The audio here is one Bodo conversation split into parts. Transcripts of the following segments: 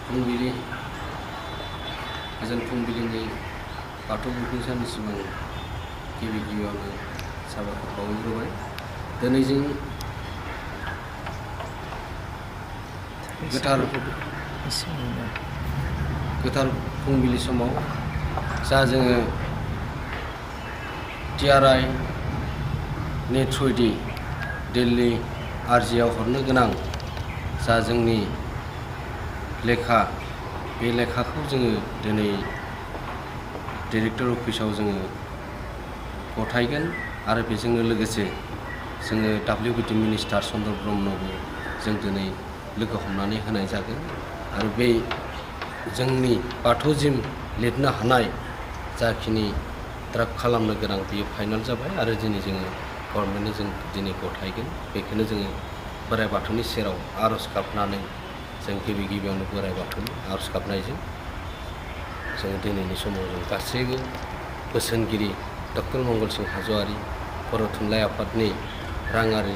फुंबिलि गोजोन फुंबिलिनि बाथौ बुब्लि साननि सिगां गिबियावनो साबायखर बावग्रोबाय। दिनै जों गोथार फुंबिलि समाव जा जोङो TRI नि थ्रुयै दिल्ली आरजिआव हरनो गोनां जा जोंनि लेखा बे लेखाखौ जोङो दिनै डाइरेक्टर अफिसाव जोङो गथायगोन आरो बेजोंनो लोगोसे जोङो WBD मिनिस्टार चन्द्र ब्रह्मनोबो जों दिनै लोगो हमनानै होनाय जागोन आरो बे जोंनि बाथौसिम लिरनो हानाय जाखिनि ड्राफ्ट खालामनो गोनां बेयो फाइनाल जाबाय आरो दिनै जोङो गभर्नमेन्टनो जों दिनै गथायगोन। बेखौनो जोङो बोराइ बाथौनि सेराव आर'ज गाबनानै जों गिबियावनो बोराइ बाथौनि आर'ज गाबनायजों जों दिनैनि समाव जों गासैबो बोसोनगिरि डक्टर मंगलसिं हाज'वारि बर' थुनलाइ आफादनि राङारि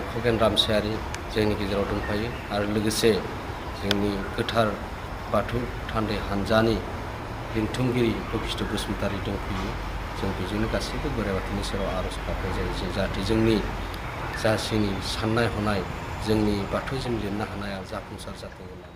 खगेन रामसियारि जोंनि गेजेराव दंफायो आरो लोगोसे जोंनि गोथार बाथौ थान्दै हानजानि लिंथुमगिरि बखिष्ट बसुमतारी दंफैयो। जों बेजोंनो गासैबो बोराइ बाथौनि सेराव आर'ज गाबनाय जायो जाहाथे जोंनि जाखिनि साननाय हनाय जोंनि बाथौसिम लिरनो हानाया जाफुंसार जाथों होननानै